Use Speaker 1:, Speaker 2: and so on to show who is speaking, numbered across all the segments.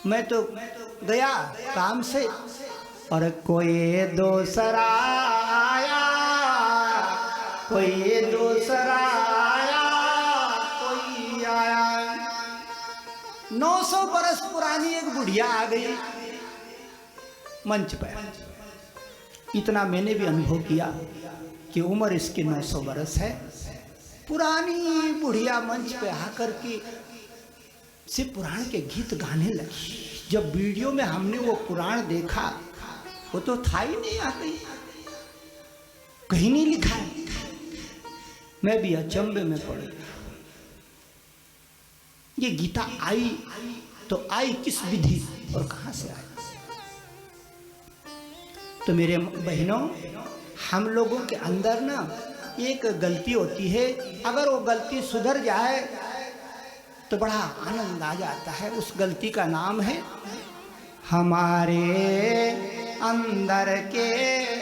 Speaker 1: मैं तो गया काम से और कोई दूसरा आया, कोई दूसरा आया, कोई आया। 900 बरस पुरानी एक बुढ़िया आ गई मंच पर। इतना मैंने भी अनुभव किया कि उम्र इसकी 900 बरस है। पुरानी बुढ़िया मंच पे आकर के से पुराण के गीत गाने लगी। जब वीडियो में हमने वो पुराण देखा, वो तो था ही नहीं, आ गई कहीं नहीं लिखा है। मैं भी अचंभे में पड़ गया। ये गीता आई तो आई किस विधि और कहां से आई? तो मेरे बहनों, हम लोगों के अंदर ना एक गलती होती है, अगर वो गलती सुधर जाए तो बड़ा आनंद आ जाता है। उस गलती का नाम है हमारे अंदर के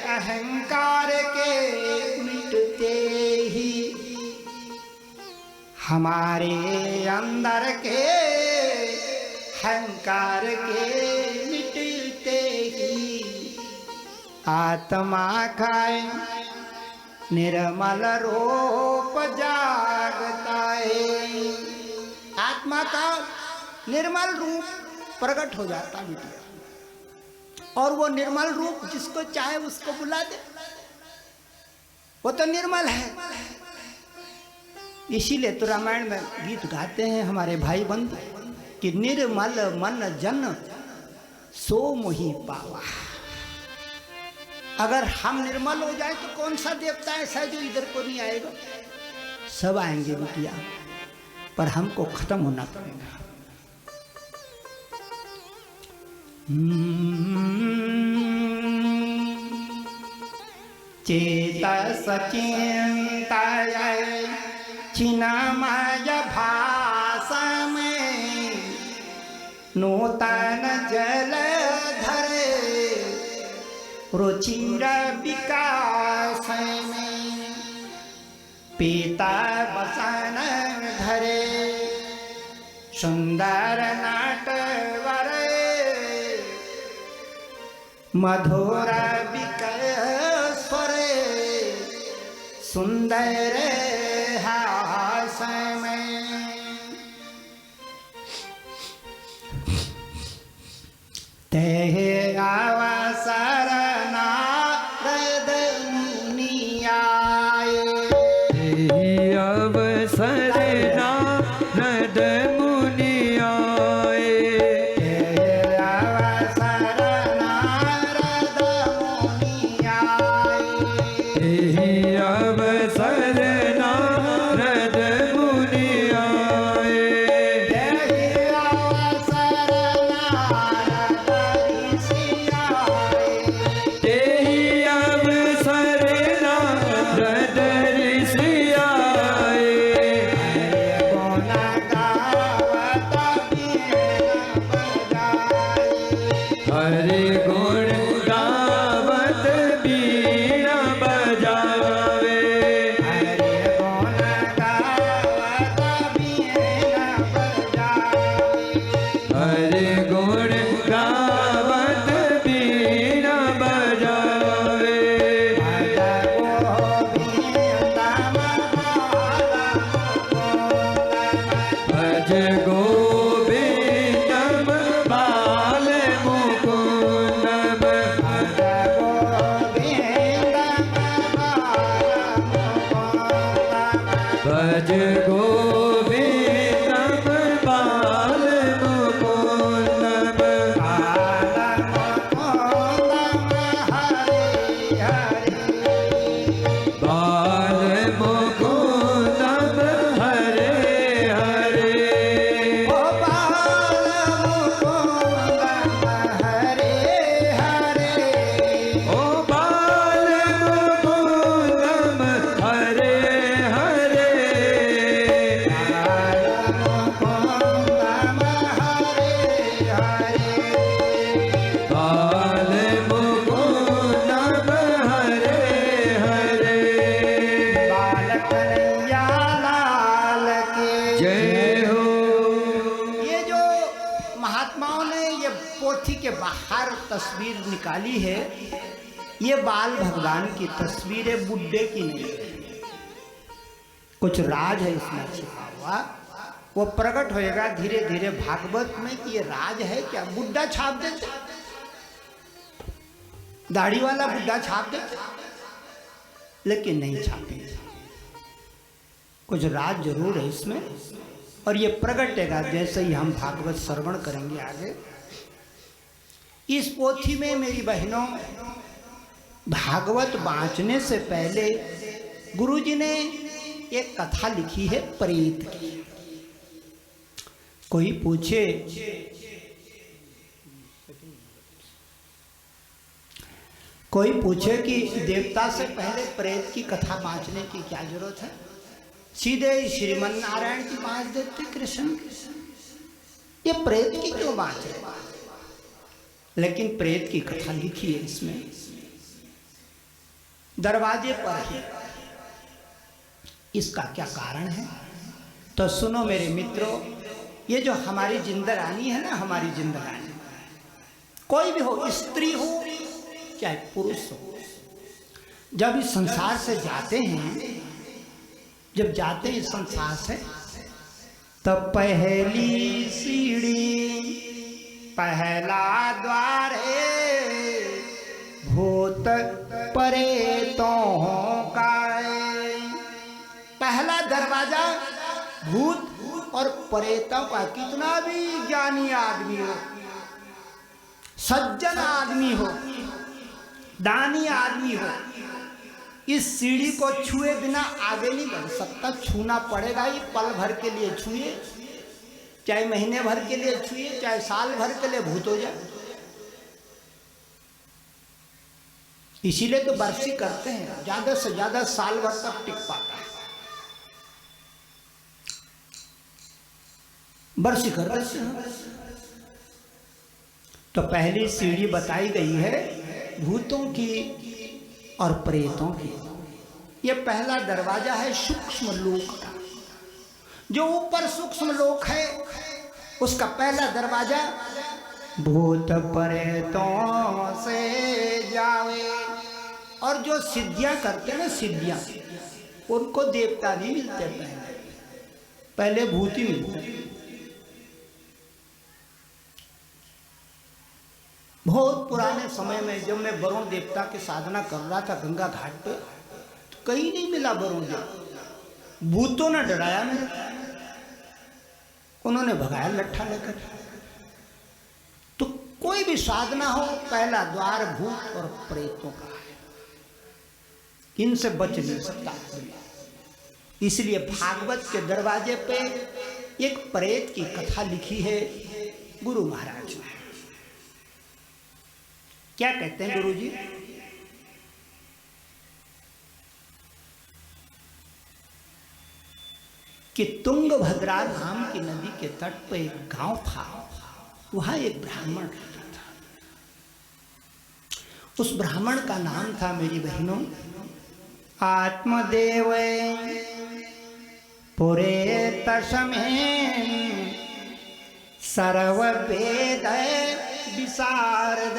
Speaker 1: अहंकार के मिटते ही, हमारे अंदर के अहंकार के मिटते ही आत्मा खाए निर्मल रूप जागता है। आत्मा का निर्मल रूप प्रकट हो जाता बिटिया, और वो निर्मल रूप जिसको चाहे उसको बुला दे, वो तो निर्मल है। इसीलिए तो रामायण में गीत गाते हैं हमारे भाई बंधु कि निर्मल मन जन सो मोहि पावा। अगर हम निर्मल हो जाए तो कौन सा देवता ऐसा है जो इधर को नहीं आएगा? सब आएंगे बिटिया, पर हमको खत्म होना पड़ेगा। चेतस चिंताय छिन्नमय भास में नूतन जल धरे रुचिर विकास में पीता बसन धरे सुंदर नाटवर मधुर विकय स्वरे सुंदर हास में। ते अवसर नारद मुनि आए,
Speaker 2: ते अवसर नारद मुनि आए,
Speaker 1: ते अवसर नारद मुनि आए,
Speaker 2: ते अवसर नारद मुनि आए,
Speaker 1: ते अवसर नारद ऋषि आए,
Speaker 2: ते अवसर नारद ऋषि आए,
Speaker 1: गुण गावत बीन बजाए,
Speaker 2: हरि गुण गावत बीन बजावे,
Speaker 1: हरि गुण गावत बीन बजाए,
Speaker 2: हरि गुण गावत बीन बजावे,
Speaker 1: भज गोविंदम बाल मुकुंद,
Speaker 2: भज गोविंदम बाल मुकुंद,
Speaker 1: महात्माओं ने ये पोथी के बाहर तस्वीर निकाली है। ये बाल भगवान की तस्वीर है, बुड्ढे की नहीं है। कुछ राज है इसमें छिपा हुआ, वो प्रकट होएगा धीरे धीरे भागवत में कि ये राज है क्या। बुड्ढा छाप देते, दाढ़ी वाला बुड्ढा छाप देते, लेकिन नहीं छापेंगे। कुछ राज जरूर है इसमें, और ये प्रगटेगा जैसे ही हम भागवत श्रवण करेंगे आगे। इस पोथी में मेरी बहनों, भागवत बांचने से पहले गुरुजी ने एक कथा लिखी है प्रेत की। कोई पूछे कि देवता से पहले प्रेत की कथा बांचने की क्या जरूरत है, सीधे श्रीमन नारायण की बांच देते कृष्ण। ये प्रेत की क्यों बांच रहे? लेकिन प्रेत की कथा लिखी है इसमें दरवाजे पर ही। इसका क्या कारण है तो सुनो मेरे मित्रों। ये जो हमारी जिंदगानी है ना, हमारी जिंदगानी, कोई भी हो, स्त्री हो चाहे पुरुष हो, जब इस संसार से जाते हैं, जब जाते हैं इस संसार से, तब पहली सीढ़ी पहला द्वार है भूत प्रेतों का। पहला दरवाजा भूत और प्रेतों का। कितना भी ज्ञानी आदमी हो, सज्जन आदमी हो, दानी आदमी हो, इस सीढ़ी को छुए बिना आगे नहीं बढ़ सकता। छूना पड़ेगा ही, पल भर के लिए छुए, चाहे महीने भर के लिए छुए, चाहे साल भर के लिए भूत हो जाए। इसीलिए तो बरसी करते हैं, ज्यादा से ज्यादा साल भर तक टिक पाता है। बरसी कर देते हैं। तो पहली सीढ़ी बताई गई है भूतों की और प्रेतों की। ये पहला दरवाजा है सूक्ष्म लोक का। जो ऊपर सूक्ष्म लोक है उसका पहला दरवाजा भूत प्रेतों से जावे। और जो सिद्धियां करते हैं ना, सिद्धियां, उनको देवता नहीं मिलते, पहले भूत ही मिलते। बहुत पुराने समय में जब मैं वरुण देवता की साधना कर रहा था गंगा घाट पे, तो कहीं नहीं मिला वरुण देवता। भूतों ने डराया मेरे, उन्होंने भगाया लट्ठा लेकर। तो कोई भी साधना हो, पहला द्वार भूत और प्रेतों का है, इनसे बच नहीं सकता। इसलिए भागवत के दरवाजे पे एक प्रेत की कथा लिखी है गुरु महाराज ने। क्या कहते हैं गुरु जी? कि तुंगभद्रा नाम की नदी के तट पर एक गांव था, वहां एक ब्राह्मण रहता था। उस ब्राह्मण का नाम था मेरी बहनों आत्मदेव पुरे तस्में सर्व वेद विशारद।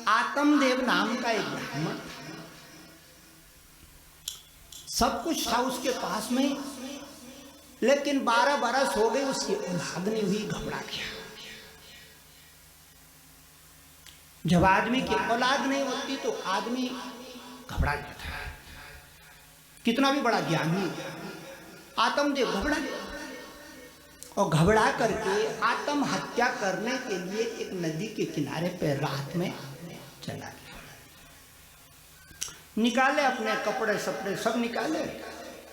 Speaker 1: आत्मदेव नाम का एक ब्राह्मण था, सब कुछ था उसके पास में, लेकिन 12 बरस हो गए उसकी औलाद नहीं हुई, घबरा गया। जब आदमी की औलाद नहीं होती तो आदमी घबरा जाता है। कितना भी बड़ा ज्ञानी, आत्मदेव घबरा गया और घबरा करके आत्महत्या करने के लिए एक नदी के किनारे पे रात में चला गया। निकाले अपने कपड़े सपड़े सब निकाले,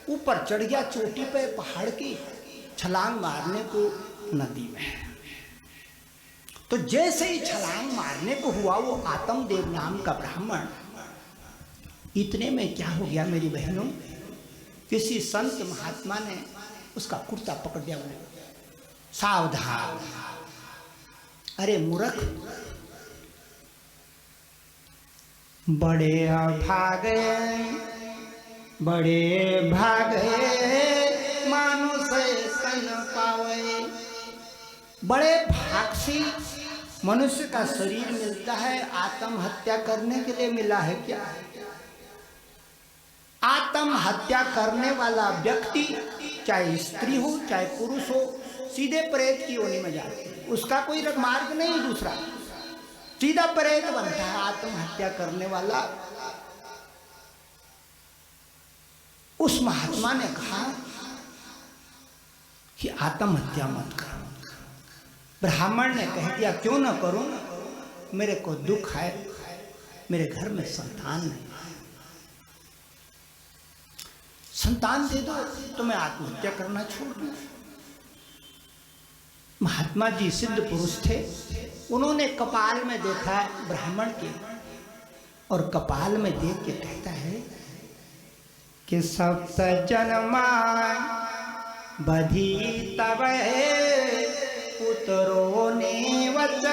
Speaker 1: ऊपर चढ़ गया चोटी पे पहाड़ की, छलांग मारने को नदी में। तो जैसे ही छलांग मारने को हुआ वो आत्मदेव नाम का ब्राह्मण, इतने में क्या हो गया मेरी बहनों, किसी संत महात्मा ने उसका कुर्ता पकड़ दिया, बोले सावधान, अरे मूर्ख, बड़े भागे बड़े भागे मानुष सन पावे। बड़े भाग से मनुष्य का शरीर मिलता है। आत्महत्या करने के लिए मिला है क्या? आत्महत्या करने वाला व्यक्ति चाहे स्त्री हो चाहे पुरुष हो, सीधे प्रेत की योनि में जाते हैं। उसका कोई मार्ग नहीं दूसरा, सीधा प्रेत बनता है आत्महत्या करने वाला। उस महात्मा ने कहा कि आत्महत्या मत करो। ब्राह्मण ने कह दिया क्यों न करूं, मेरे को दुख है, मेरे घर में संतान नहीं, संतान दे दो तो मैं आत्महत्या करना छोड़ दूं। महात्मा जी सिद्ध पुरुष थे, उन्होंने कपाल में देखा ब्राह्मण के, और कपाल में देख के कहता है कि सप्त जन्मा बधी तब पुत्रो ने वच